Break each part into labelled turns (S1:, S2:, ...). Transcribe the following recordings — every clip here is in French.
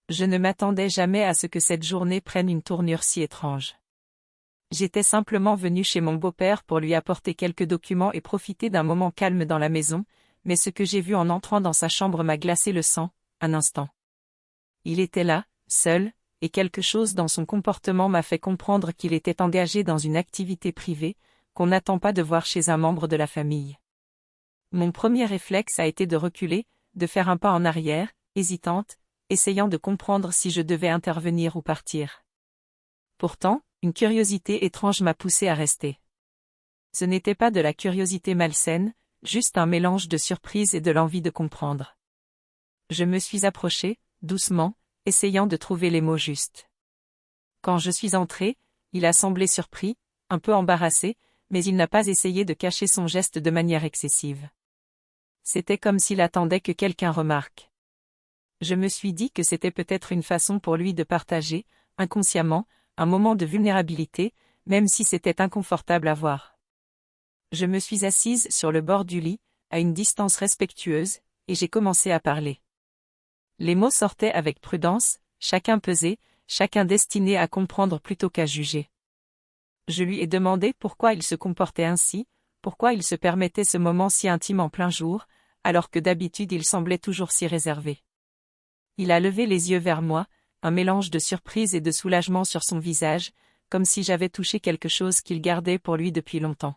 S1: Je ne m'attendais jamais à ce que cette journée prenne une tournure si étrange. J'étais simplement venue chez mon beau-père pour lui apporter quelques documents et profiter d'un moment calme dans la maison, mais ce que j'ai vu en entrant dans sa chambre m'a glacé le sang, un instant. Il était là, seul, et quelque chose dans son comportement m'a fait comprendre qu'il était engagé dans une activité privée, qu'on n'attend pas de voir chez un membre de la famille. Mon premier réflexe a été de reculer, de faire un pas en arrière, hésitante, essayant de comprendre si je devais intervenir ou partir. Pourtant, une curiosité étrange m'a poussé à rester. Ce n'était pas de la curiosité malsaine, juste un mélange de surprise et de l'envie de comprendre. Je me suis approchée, doucement, essayant de trouver les mots justes. Quand je suis entrée, il a semblé surpris, un peu embarrassé, mais il n'a pas essayé de cacher son geste de manière excessive. C'était comme s'il attendait que quelqu'un remarque. Je me suis dit que c'était peut-être une façon pour lui de partager, inconsciemment, un moment de vulnérabilité, même si c'était inconfortable à voir. Je me suis assise sur le bord du lit, à une distance respectueuse, et j'ai commencé à parler. Les mots sortaient avec prudence, chacun pesé, chacun destiné à comprendre plutôt qu'à juger. Je lui ai demandé pourquoi il se comportait ainsi, pourquoi il se permettait ce moment si intime en plein jour, alors que d'habitude il semblait toujours si réservé. Il a levé les yeux vers moi, un mélange de surprise et de soulagement sur son visage, comme si j'avais touché quelque chose qu'il gardait pour lui depuis longtemps.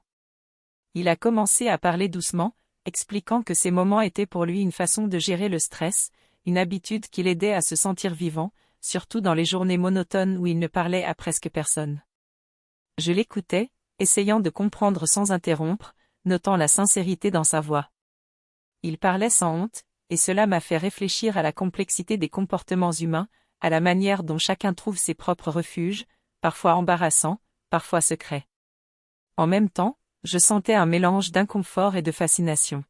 S1: Il a commencé à parler doucement, expliquant que ces moments étaient pour lui une façon de gérer le stress, une habitude qui l'aidait à se sentir vivant, surtout dans les journées monotones où il ne parlait à presque personne. Je l'écoutais, essayant de comprendre sans interrompre, notant la sincérité dans sa voix. Il parlait sans honte, et cela m'a fait réfléchir à la complexité des comportements humains, à la manière dont chacun trouve ses propres refuges, parfois embarrassants, parfois secrets. En même temps, je sentais un mélange d'inconfort et de fascination.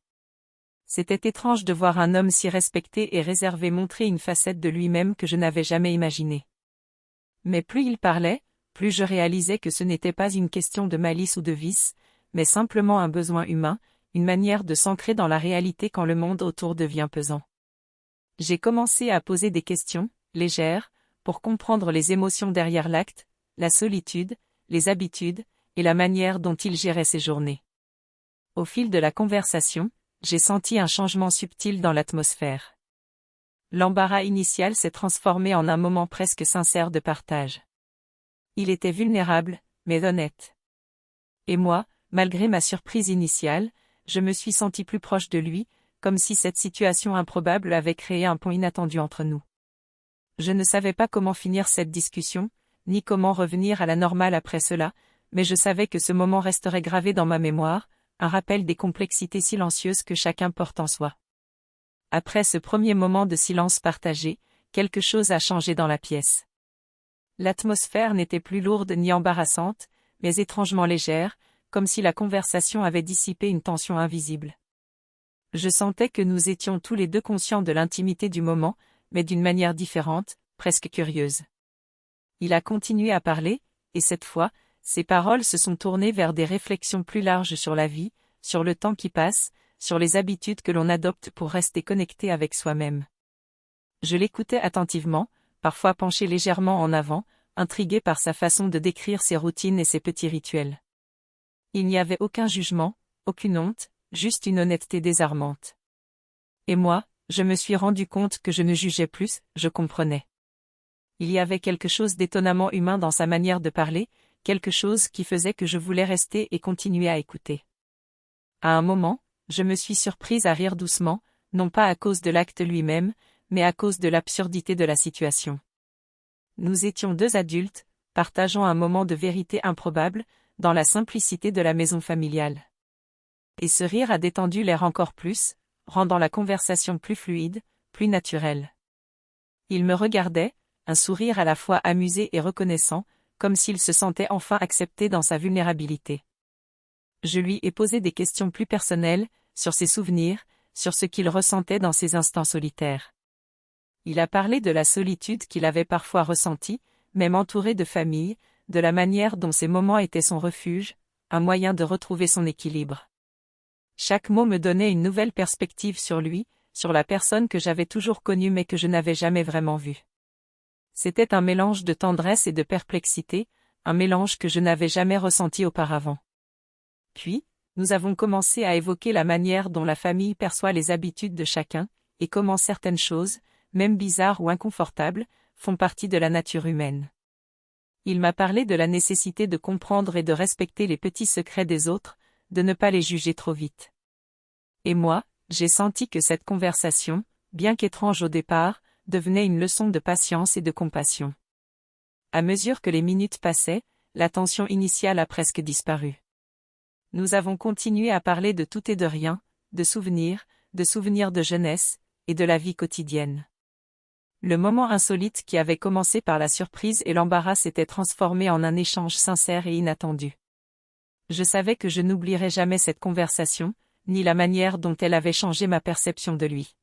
S1: C'était étrange de voir un homme si respecté et réservé montrer une facette de lui-même que je n'avais jamais imaginée. Mais plus il parlait, plus je réalisais que ce n'était pas une question de malice ou de vice, mais simplement un besoin humain, une manière de s'ancrer dans la réalité quand le monde autour devient pesant. J'ai commencé à poser des questions, légères, pour comprendre les émotions derrière l'acte, la solitude, les habitudes, et la manière dont il gérait ses journées. Au fil de la conversation, j'ai senti un changement subtil dans l'atmosphère. L'embarras initial s'est transformé en un moment presque sincère de partage. Il était vulnérable, mais honnête. Et moi, malgré ma surprise initiale, je me suis senti plus proche de lui, comme si cette situation improbable avait créé un pont inattendu entre nous. Je ne savais pas comment finir cette discussion, ni comment revenir à la normale après cela, mais je savais que ce moment resterait gravé dans ma mémoire, un rappel des complexités silencieuses que chacun porte en soi. Après ce premier moment de silence partagé, quelque chose a changé dans la pièce. L'atmosphère n'était plus lourde ni embarrassante, mais étrangement légère, comme si la conversation avait dissipé une tension invisible. Je sentais que nous étions tous les deux conscients de l'intimité du moment, mais d'une manière différente, presque curieuse. Il a continué à parler, et cette fois, ses paroles se sont tournées vers des réflexions plus larges sur la vie, sur le temps qui passe, sur les habitudes que l'on adopte pour rester connecté avec soi-même. Je l'écoutais attentivement, parfois penché légèrement en avant, intrigué par sa façon de décrire ses routines et ses petits rituels. Il n'y avait aucun jugement, aucune honte, juste une honnêteté désarmante. Et moi, je me suis rendu compte que je ne jugeais plus, je comprenais. Il y avait quelque chose d'étonnamment humain dans sa manière de parler, quelque chose qui faisait que je voulais rester et continuer à écouter. À un moment, je me suis surprise à rire doucement, non pas à cause de l'acte lui-même, mais à cause de l'absurdité de la situation. Nous étions deux adultes, partageant un moment de vérité improbable, dans la simplicité de la maison familiale. Et ce rire a détendu l'air encore plus, rendant la conversation plus fluide, plus naturelle. Il me regardait, un sourire à la fois amusé et reconnaissant, comme s'il se sentait enfin accepté dans sa vulnérabilité. Je lui ai posé des questions plus personnelles, sur ses souvenirs, sur ce qu'il ressentait dans ces instants solitaires. Il a parlé de la solitude qu'il avait parfois ressentie, même entouré de famille, de la manière dont ces moments étaient son refuge, un moyen de retrouver son équilibre. Chaque mot me donnait une nouvelle perspective sur lui, sur la personne que j'avais toujours connue mais que je n'avais jamais vraiment vue. C'était un mélange de tendresse et de perplexité, un mélange que je n'avais jamais ressenti auparavant. Puis, nous avons commencé à évoquer la manière dont la famille perçoit les habitudes de chacun, et comment certaines choses, même bizarres ou inconfortables, font partie de la nature humaine. Il m'a parlé de la nécessité de comprendre et de respecter les petits secrets des autres, de ne pas les juger trop vite. Et moi, j'ai senti que cette conversation, bien qu'étrange au départ, devenait une leçon de patience et de compassion. À mesure que les minutes passaient, la tension initiale a presque disparu. Nous avons continué à parler de tout et de rien, de souvenirs de jeunesse, et de la vie quotidienne. Le moment insolite qui avait commencé par la surprise et l'embarras s'était transformé en un échange sincère et inattendu. Je savais que je n'oublierais jamais cette conversation, ni la manière dont elle avait changé ma perception de lui.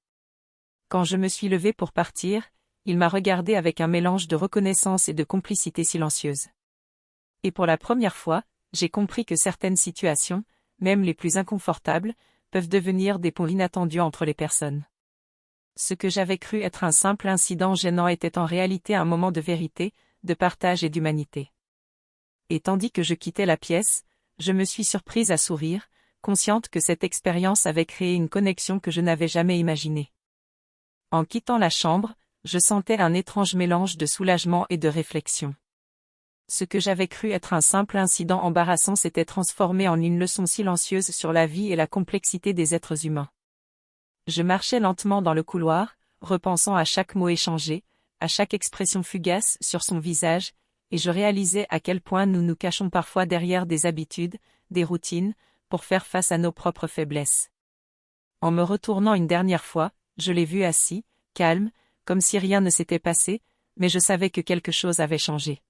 S1: Quand je me suis levée pour partir, il m'a regardé avec un mélange de reconnaissance et de complicité silencieuse. Et pour la première fois, j'ai compris que certaines situations, même les plus inconfortables, peuvent devenir des ponts inattendus entre les personnes. Ce que j'avais cru être un simple incident gênant était en réalité un moment de vérité, de partage et d'humanité. Et tandis que je quittais la pièce, je me suis surprise à sourire, consciente que cette expérience avait créé une connexion que je n'avais jamais imaginée. En quittant la chambre, je sentais un étrange mélange de soulagement et de réflexion. Ce que j'avais cru être un simple incident embarrassant s'était transformé en une leçon silencieuse sur la vie et la complexité des êtres humains. Je marchais lentement dans le couloir, repensant à chaque mot échangé, à chaque expression fugace sur son visage, et je réalisais à quel point nous nous cachons parfois derrière des habitudes, des routines, pour faire face à nos propres faiblesses. En me retournant une dernière fois, je l'ai vu assis, calme, comme si rien ne s'était passé, mais je savais que quelque chose avait changé.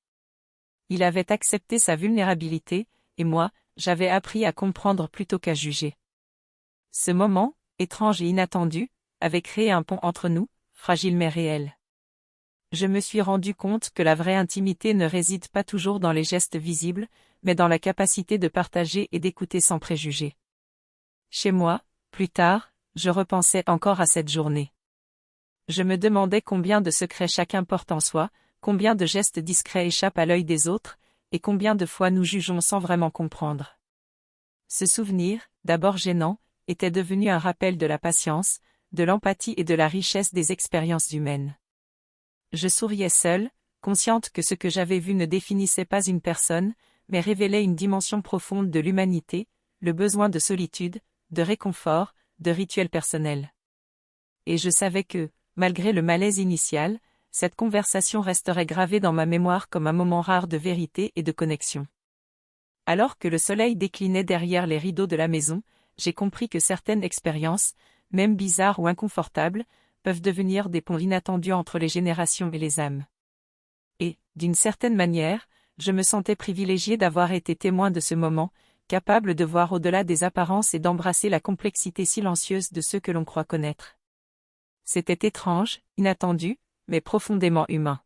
S1: Il avait accepté sa vulnérabilité, et moi, j'avais appris à comprendre plutôt qu'à juger. Ce moment, étrange et inattendu, avait créé un pont entre nous, fragile mais réel. Je me suis rendu compte que la vraie intimité ne réside pas toujours dans les gestes visibles, mais dans la capacité de partager et d'écouter sans préjugés. Chez moi, plus tard, je repensais encore à cette journée. Je me demandais combien de secrets chacun porte en soi, combien de gestes discrets échappent à l'œil des autres, et combien de fois nous jugeons sans vraiment comprendre. Ce souvenir, d'abord gênant, était devenu un rappel de la patience, de l'empathie et de la richesse des expériences humaines. Je souriais seule, consciente que ce que j'avais vu ne définissait pas une personne, mais révélait une dimension profonde de l'humanité, le besoin de solitude, de réconfort, de rituels personnels. Et je savais que, malgré le malaise initial, cette conversation resterait gravée dans ma mémoire comme un moment rare de vérité et de connexion. Alors que le soleil déclinait derrière les rideaux de la maison, j'ai compris que certaines expériences, même bizarres ou inconfortables, peuvent devenir des ponts inattendus entre les générations et les âmes. Et, d'une certaine manière, je me sentais privilégiée d'avoir été témoin de ce moment, capable de voir au-delà des apparences et d'embrasser la complexité silencieuse de ceux que l'on croit connaître. C'était étrange, inattendu, mais profondément humain.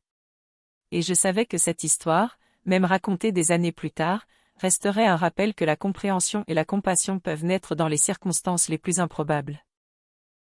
S1: Et je savais que cette histoire, même racontée des années plus tard, resterait un rappel que la compréhension et la compassion peuvent naître dans les circonstances les plus improbables.